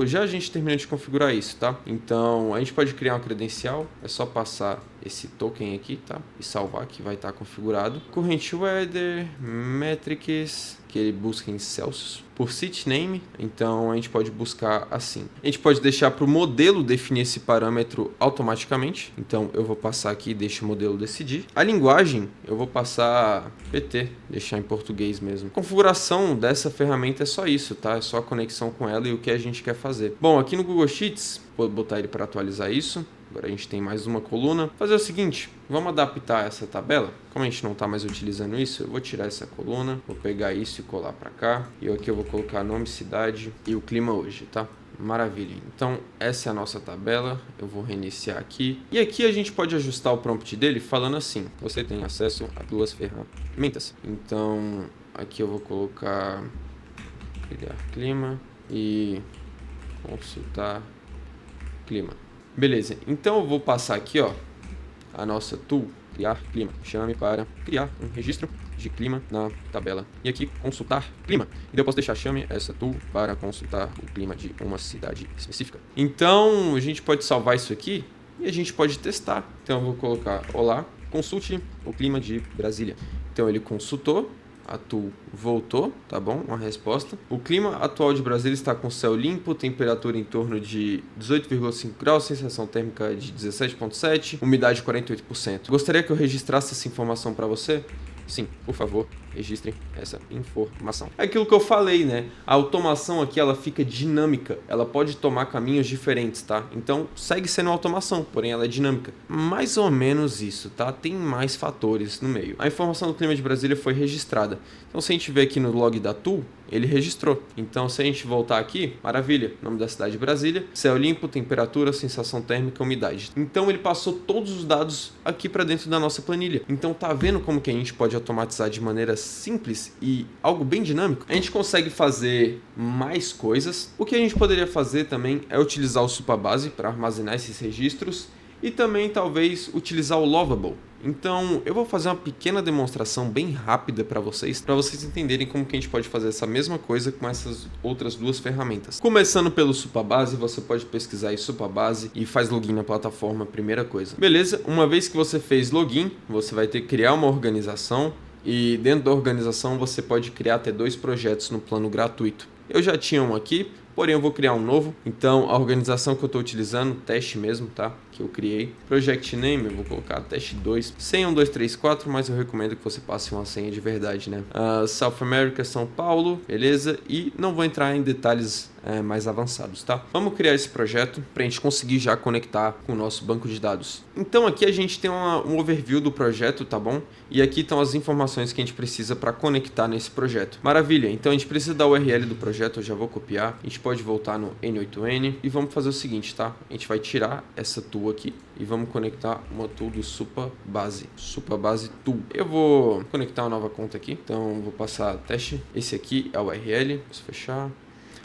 Já a gente terminou de configurar isso, tá? Então, a gente pode criar uma credencial. É só passar esse token aqui, tá? E salvar, que vai estar configurado. Current Weather, Metrics, que ele busca em Celsius. Por City Name, então a gente pode buscar assim. A gente pode deixar para o modelo definir esse parâmetro automaticamente. Então, eu vou passar aqui e deixo o modelo decidir. A linguagem, eu vou passar PT, deixar em português mesmo. Configuração dessa ferramenta é só isso, tá? É só a conexão com ela e o que a gente quer fazer. Bom, aqui no Google Sheets, vou botar ele para atualizar isso. Agora a gente tem mais uma coluna. Fazer o seguinte, vamos adaptar essa tabela. Como a gente não está mais utilizando isso, eu vou tirar essa coluna, vou pegar isso e colar para cá. E aqui eu vou colocar nome, cidade e o clima hoje, tá? Maravilha. Então essa é a nossa tabela. Eu vou reiniciar aqui. E aqui a gente pode ajustar o prompt dele falando assim. Você tem acesso a 2 ferramentas. Então aqui eu vou colocar criar clima e consultar clima. Beleza, então eu vou passar aqui, a nossa tool, criar clima. Chame para criar um registro de clima na tabela. E aqui, consultar clima. E eu posso deixar chame essa tool para consultar o clima de uma cidade específica. Então, a gente pode salvar isso aqui e a gente pode testar. Então, eu vou colocar, olá, consulte o clima de Brasília. Então, ele consultou. A tool voltou, tá bom? Uma resposta. O clima atual de Brasília está com céu limpo, temperatura em torno de 18,5 graus, sensação térmica de 17,7, umidade 48%. Gostaria que eu registrasse essa informação para você? Sim, por favor, registrem essa informação. É aquilo que eu falei, né? A automação aqui, ela fica dinâmica. Ela pode tomar caminhos diferentes, tá? Então, segue sendo automação, porém ela é dinâmica. Mais ou menos isso, tá? Tem mais fatores no meio. A informação do clima de Brasília foi registrada. Então, se a gente ver aqui no log da tool, ele registrou. Então, se a gente voltar aqui, maravilha, nome da cidade de Brasília, céu limpo, temperatura, sensação térmica, umidade. Então, ele passou todos os dados aqui para dentro da nossa planilha. Então, tá vendo como que a gente pode automatizar de maneira simples e algo bem dinâmico? A gente consegue fazer mais coisas. O que a gente poderia fazer também é utilizar o Supabase para armazenar esses registros e também talvez utilizar o Lovable. Então eu vou fazer uma pequena demonstração bem rápida para vocês entenderem como que a gente pode fazer essa mesma coisa com essas outras 2 ferramentas. Começando pelo Supabase, você pode pesquisar aí Supabase e faz login na plataforma, primeira coisa. Beleza, uma vez que você fez login, você vai ter que criar uma organização e dentro da organização você pode criar até 2 projetos no plano gratuito. Eu já tinha um aqui, porém eu vou criar um novo. Então a organização que eu estou utilizando, teste mesmo, tá? Que eu criei. Project name, eu vou colocar teste 2. Senha 1, 2, 3, 4, mas eu recomendo que você passe uma senha de verdade, né? South America, São Paulo, beleza? E não vou entrar em detalhes mais avançados, tá? Vamos criar esse projeto para a gente conseguir já conectar com o nosso banco de dados. Então aqui a gente tem um overview do projeto, tá bom? E aqui estão as informações que a gente precisa para conectar nesse projeto. Maravilha, então a gente precisa da URL do projeto, eu já vou copiar. A gente pode voltar no N8N e vamos fazer o seguinte, tá? A gente vai tirar essa tool aqui e vamos conectar uma tool do Supabase tool. Eu vou conectar uma nova conta aqui, então vou passar teste. Esse aqui é a URL, vamos fechar.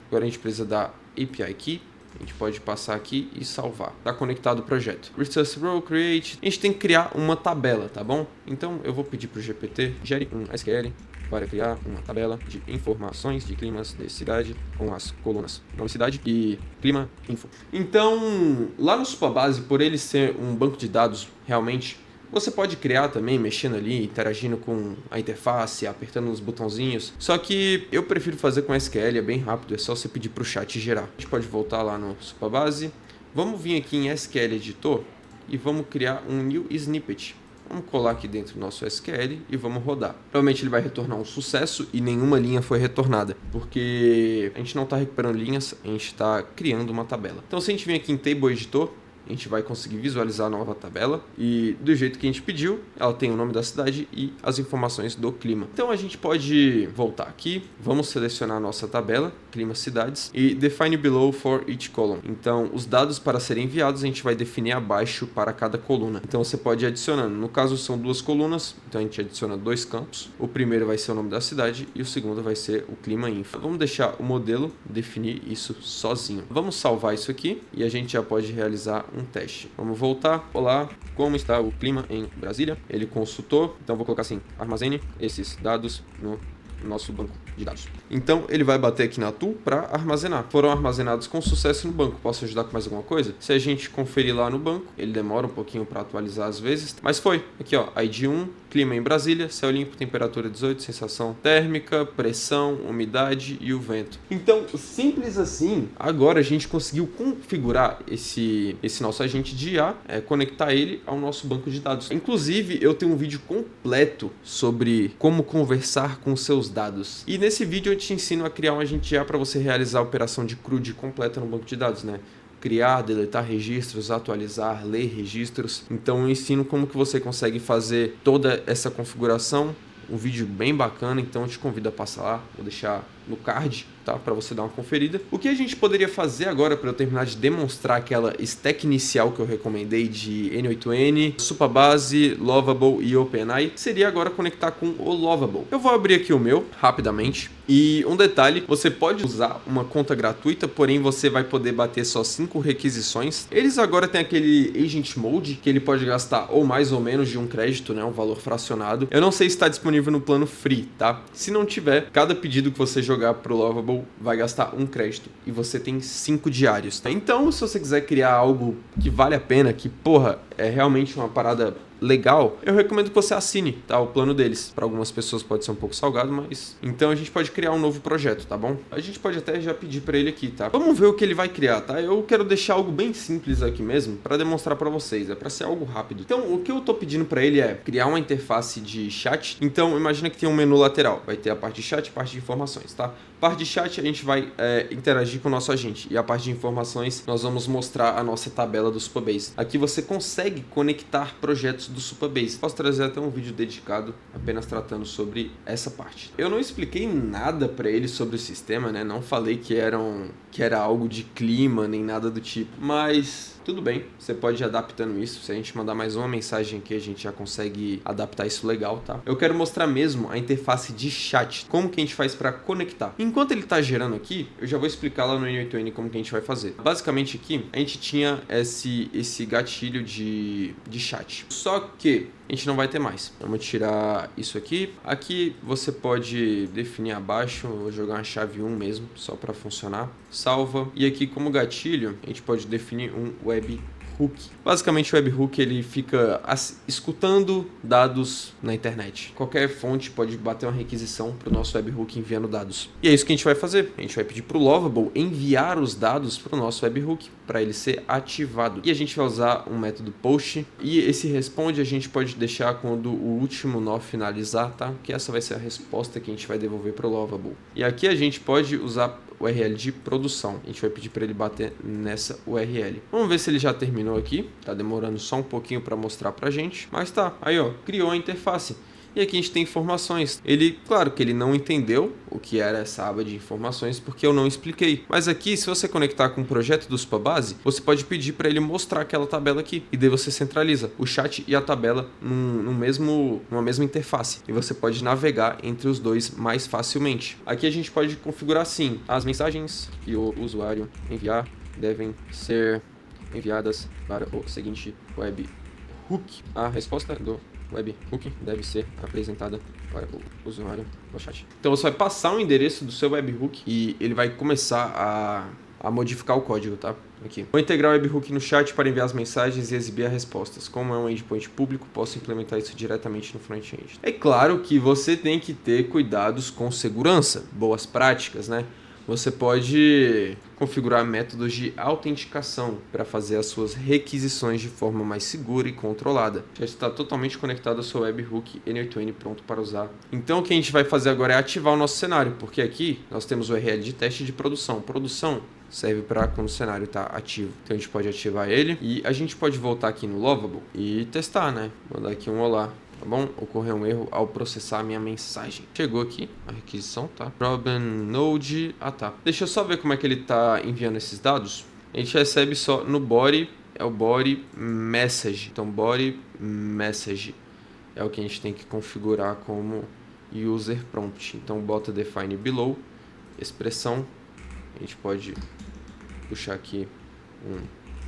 Agora a gente precisa da API Key. A gente pode passar aqui e salvar. Está conectado o projeto. Resource Row, Create. A gente tem que criar uma tabela, tá bom? Então eu vou pedir para o GPT, gere um SQL para criar uma tabela de informações de climas de cidade com as colunas nome cidade e clima info. Então, lá no Supabase, por ele ser um banco de dados realmente, você pode criar também, mexendo ali, interagindo com a interface, apertando os botãozinhos. Só que eu prefiro fazer com SQL, é bem rápido, é só você pedir para o chat gerar. A gente pode voltar lá no Supabase. Vamos vir aqui em SQL Editor e vamos criar um New Snippet. Vamos colar aqui dentro do nosso SQL e vamos rodar. Provavelmente ele vai retornar um sucesso e nenhuma linha foi retornada, porque a gente não está recuperando linhas, a gente está criando uma tabela. Então se a gente vir aqui em Table Editor, a gente vai conseguir visualizar a nova tabela e do jeito que a gente pediu, ela tem o nome da cidade e as informações do clima. Então a gente pode voltar aqui, vamos selecionar a nossa tabela, clima cidades e define below for each column. Então os dados para serem enviados a gente vai definir abaixo para cada coluna. Então você pode ir adicionando, no caso são duas colunas, então a gente adiciona dois campos. O primeiro vai ser o nome da cidade e o segundo vai ser o clima info. Vamos deixar o modelo definir isso sozinho. Vamos salvar isso aqui e a gente já pode realizar um teste. Vamos voltar. Olá, como está o clima em Brasília? Ele consultou, então vou colocar assim, armazene esses dados no nosso banco de dados. Então ele vai bater aqui na tool para armazenar. Foram armazenados com sucesso no banco. Posso ajudar com mais alguma coisa? Se a gente conferir lá no banco, ele demora um pouquinho para atualizar às vezes, mas foi. Aqui ó, ID 1, clima em Brasília, céu limpo, temperatura 18, sensação térmica, pressão, umidade e o vento. Então, simples assim, agora a gente conseguiu configurar esse nosso agente de IA, conectar ele ao nosso banco de dados. Inclusive, eu tenho um vídeo completo sobre como conversar com seus dados. E nesse vídeo eu te ensino a criar um agente IA para você realizar a operação de CRUD completa no banco de dados, né? Criar, deletar registros, atualizar, ler registros. Então eu ensino como que você consegue fazer toda essa configuração. Um vídeo bem bacana, então eu te convido a passar lá. Vou deixar no card, tá? Para você dar uma conferida. O que a gente poderia fazer agora para eu terminar de demonstrar aquela stack inicial que eu recomendei de N8N, Supabase, Lovable e OpenAI seria agora conectar com o Lovable. Eu vou abrir aqui o meu rapidamente. E um detalhe, você pode usar uma conta gratuita, porém você vai poder bater só 5 requisições. Eles agora têm aquele Agent Mode, que ele pode gastar ou mais ou menos de um crédito, né? Um valor fracionado. Eu não sei se está disponível no plano free, tá? Se não tiver, cada pedido que você jogar pro Lovable vai gastar um crédito e você tem 5 diários, tá? Então, se você quiser criar algo que vale a pena, que, porra, é realmente uma parada legal, eu recomendo que você assine, tá? O plano deles. Para algumas pessoas pode ser um pouco salgado, mas... Então a gente pode criar um novo projeto, tá bom? A gente pode até já pedir para ele aqui, tá? Vamos ver o que ele vai criar, tá? Eu quero deixar algo bem simples aqui mesmo, para demonstrar para vocês. É para ser algo rápido. Então, o que eu tô pedindo para ele é criar uma interface de chat. Então, imagina que tem um menu lateral. Vai ter a parte de chat e a parte de informações, tá? Parte de chat a gente vai interagir com o nosso agente. E a parte de informações nós vamos mostrar a nossa tabela do Supabase. Aqui você consegue conectar projetos do Supabase. Posso trazer até um vídeo dedicado apenas tratando sobre essa parte. Eu não expliquei nada para ele sobre o sistema, né? Não falei que era algo de clima nem nada do tipo. Mas tudo bem, você pode ir adaptando isso. Se a gente mandar mais uma mensagem aqui, a gente já consegue adaptar isso legal, tá? Eu quero mostrar mesmo a interface de chat. Como que a gente faz para conectar. Enquanto ele está gerando aqui, eu já vou explicar lá no N8N como que a gente vai fazer. Basicamente aqui, a gente tinha esse gatilho de chat. Só que a gente não vai ter mais. Vamos tirar isso aqui. Aqui você pode definir abaixo, eu vou jogar uma chave 1 mesmo, só para funcionar. Salva. E aqui como gatilho, a gente pode definir um webhook. Basicamente o webhook ele fica escutando dados na internet. Qualquer fonte pode bater uma requisição para o nosso webhook enviando dados. E é isso que a gente vai fazer. A gente vai pedir para o Lovable enviar os dados para o nosso webhook para ele ser ativado. E a gente vai usar um método post. E esse responde a gente pode deixar quando o último nó finalizar, tá? Que essa vai ser a resposta que a gente vai devolver para o Lovable. E aqui a gente pode usar URL de produção. A gente vai pedir para ele bater nessa URL. Vamos ver se ele já terminou aqui. Tá demorando só um pouquinho para mostrar pra gente, mas tá. Aí, ó, criou a interface. E aqui a gente tem informações. Ele, claro que ele não entendeu o que era essa aba de informações porque eu não expliquei. Mas aqui, se você conectar com o projeto do Supabase, você pode pedir para ele mostrar aquela tabela aqui. E daí você centraliza o chat e a tabela numa mesma interface. E você pode navegar entre os dois mais facilmente. Aqui a gente pode configurar sim as mensagens que o usuário enviar devem ser enviadas para o seguinte webhook. A resposta do webhook deve ser apresentada para o usuário no chat. Então você vai passar o endereço do seu webhook e ele vai começar a modificar o código, tá? Aqui. Vou integrar o webhook no chat para enviar as mensagens e exibir as respostas. Como é um endpoint público, posso implementar isso diretamente no front-end. É claro que você tem que ter cuidados com segurança, boas práticas, né? Você pode configurar métodos de autenticação para fazer as suas requisições de forma mais segura e controlada. Já está totalmente conectado ao seu webhook N8N pronto para usar. Então o que a gente vai fazer agora é ativar o nosso cenário, porque aqui nós temos o URL de teste de produção. Produção serve para quando o cenário está ativo. Então a gente pode ativar ele e a gente pode voltar aqui no Lovable e testar, né? Mandar aqui um olá. Tá bom? Ocorreu um erro ao processar a minha mensagem. Chegou aqui a requisição, tá? Problem Node. Ah, tá. Deixa eu só ver como é que ele tá enviando esses dados. A gente recebe só no body, é o body message. Então, body message é o que a gente tem que configurar como user prompt. Então, bota define below, expressão. A gente pode puxar aqui um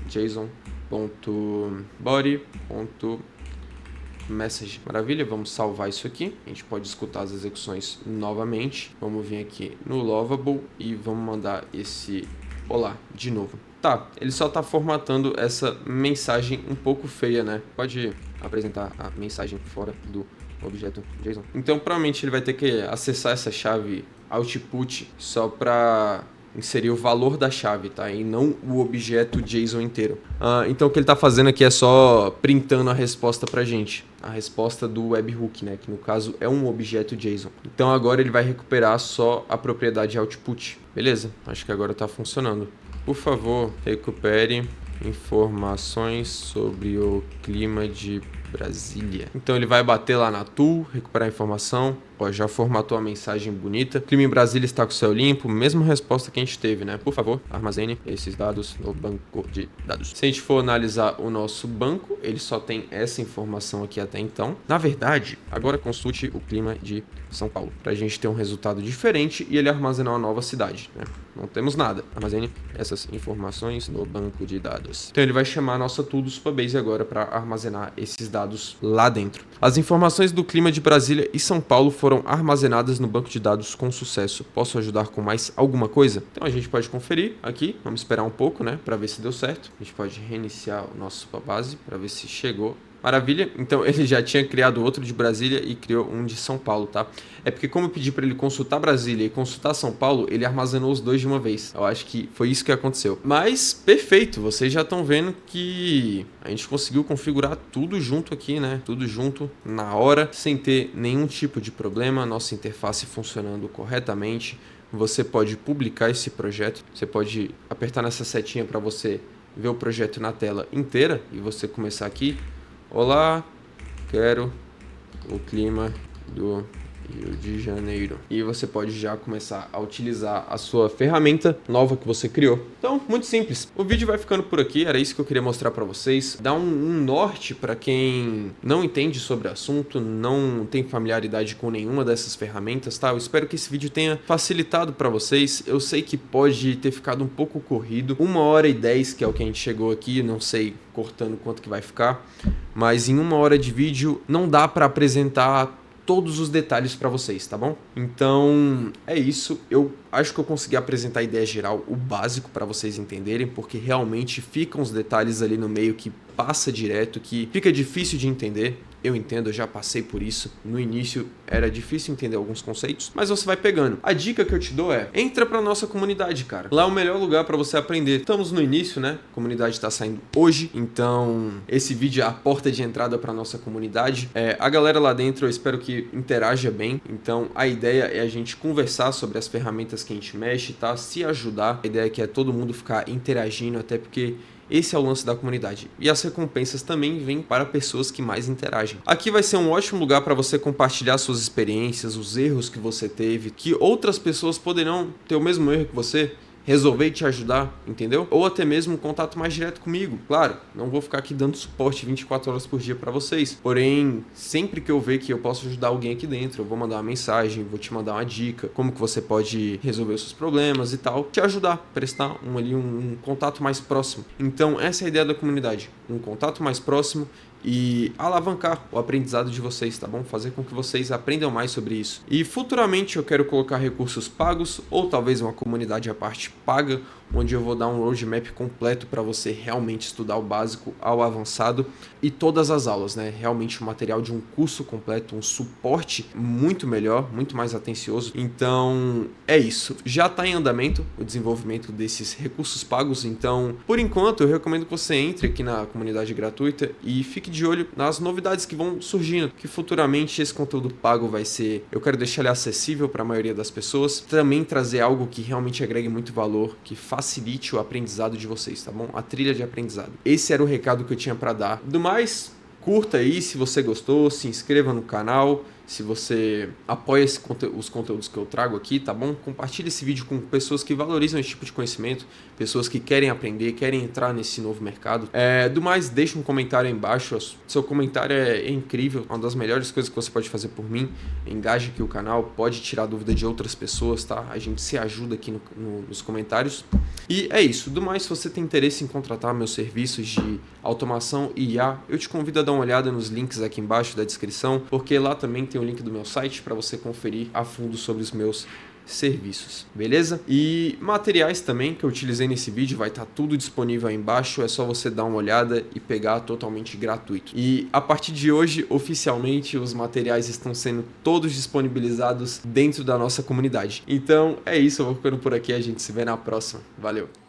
JSON.body.message. Maravilha, vamos salvar isso aqui. A gente pode escutar as execuções novamente. Vamos vir aqui no Lovable e vamos mandar esse olá de novo. Tá, ele só está formatando essa mensagem um pouco feia, né? Pode apresentar a mensagem fora do objeto JSON. Então, provavelmente ele vai ter que acessar essa chave output só para inserir o valor da chave, tá? E não o objeto JSON inteiro. Então o que ele está fazendo aqui é só printando a resposta pra gente. A resposta do webhook, né? Que no caso é um objeto JSON. Então agora ele vai recuperar só a propriedade output. Beleza? Acho que agora está funcionando. Por favor, recupere informações sobre o clima de Brasília. Então ele vai bater lá na tool, recuperar a informação. Ó, já formatou a mensagem bonita. Clima em Brasília está com o céu limpo. Mesma resposta que a gente teve, né? Por favor, armazene esses dados no banco de dados. Se a gente for analisar o nosso banco, ele só tem essa informação aqui até então. Na verdade, agora consulte o clima de São Paulo, para a gente ter um resultado diferente e ele armazenar uma nova cidade, né? Não temos nada. Armazene essas informações no banco de dados. Então ele vai chamar a nossa tool do Supabase agora para armazenar esses dados lá dentro. As informações do clima de Brasília e São Paulo foram armazenadas no banco de dados com sucesso. Posso ajudar com mais alguma coisa? Então a gente pode conferir aqui. Vamos esperar um pouco, né, para ver se deu certo. A gente pode reiniciar o nosso Supabase para ver se chegou. Maravilha, então ele já tinha criado outro de Brasília e criou um de São Paulo, tá? É porque como eu pedi para ele consultar Brasília e consultar São Paulo, ele armazenou os dois de uma vez. Eu acho que foi isso que aconteceu. Mas, perfeito, vocês já estão vendo que a gente conseguiu configurar tudo junto aqui, né? Tudo junto na hora, sem ter nenhum tipo de problema, nossa interface funcionando corretamente. Você pode publicar esse projeto, você pode apertar nessa setinha para você ver o projeto na tela inteira e você começar aqui. Olá, quero o clima do Rio de Janeiro. E você pode já começar a utilizar a sua ferramenta nova que você criou. Então, muito simples. O vídeo vai ficando por aqui, era isso que eu queria mostrar para vocês. Dá um norte para quem não entende sobre o assunto, não tem familiaridade com nenhuma dessas ferramentas, tá? Eu espero que esse vídeo tenha facilitado para vocês. Eu sei que pode ter ficado um pouco corrido. 1h10, que é o que a gente chegou aqui, não sei cortando quanto que vai ficar. Mas em 1 hora de vídeo não dá para apresentar todos os detalhes para vocês, tá bom? Então é isso, eu acho que eu consegui apresentar a ideia geral, o básico para vocês entenderem, porque realmente ficam os detalhes ali no meio que passa direto, que fica difícil de entender. eu entendo, eu já passei por isso. No início era difícil entender alguns conceitos, mas você vai pegando. A dica que eu te dou é, entra pra nossa comunidade, cara. Lá é o melhor lugar pra você aprender. Estamos no início, né? A comunidade tá saindo hoje, então esse vídeo é a porta de entrada pra nossa comunidade. A galera lá dentro eu espero que interaja bem, então a ideia é a gente conversar sobre as ferramentas que a gente mexe, tá? Se ajudar. A ideia aqui é todo mundo ficar interagindo, até porque esse é o lance da comunidade. E as recompensas também vêm para pessoas que mais interagem. Aqui vai ser um ótimo lugar para você compartilhar suas experiências, os erros que você teve, que outras pessoas poderão ter o mesmo erro que você, resolver te ajudar, entendeu? Ou até mesmo um contato mais direto comigo. Claro, não vou ficar aqui dando suporte 24 horas por dia para vocês. Porém, sempre que eu ver que eu posso ajudar alguém aqui dentro, eu vou mandar uma mensagem, vou te mandar uma dica, como que você pode resolver os seus problemas e tal, te ajudar, prestar um contato mais próximo. Então, essa é a ideia da comunidade, um contato mais próximo e alavancar o aprendizado de vocês, tá bom? Fazer com que vocês aprendam mais sobre isso. E futuramente eu quero colocar recursos pagos ou talvez uma comunidade à parte paga, onde eu vou dar um roadmap completo para você realmente estudar o básico ao avançado e todas as aulas, né? Realmente o material de um curso completo, um suporte muito melhor, muito mais atencioso. Então é isso. Já está em andamento o desenvolvimento desses recursos pagos, então por enquanto eu recomendo que você entre aqui na comunidade gratuita e fique de olho nas novidades que vão surgindo, que futuramente esse conteúdo pago vai ser, eu quero deixar ele acessível para a maioria das pessoas, também trazer algo que realmente agregue muito valor, que facilite o aprendizado de vocês, tá bom? A trilha de aprendizado. Esse era o recado que eu tinha para dar. Do mais, curta aí se você gostou, se inscreva no canal, se você apoia os conteúdos que eu trago aqui, tá bom? Compartilhe esse vídeo com pessoas que valorizam esse tipo de conhecimento, pessoas que querem aprender, querem entrar nesse novo mercado. Do mais, deixa um comentário aí embaixo, seu comentário é incrível, uma das melhores coisas que você pode fazer por mim. Engaje aqui o canal, pode tirar dúvida de outras pessoas, tá? A gente se ajuda aqui nos comentários. E é isso. Do mais, se você tem interesse em contratar meus serviços de automação e IA, eu te convido a dar uma olhada nos links aqui embaixo da descrição, porque lá também tem o link do meu site para você conferir a fundo sobre os meus serviços, beleza? E materiais também que eu utilizei nesse vídeo, vai estar tudo disponível aí embaixo, é só você dar uma olhada e pegar totalmente gratuito. E a partir de hoje, oficialmente, os materiais estão sendo todos disponibilizados dentro da nossa comunidade. Então é isso, eu vou ficando por aqui, a gente se vê na próxima. Valeu!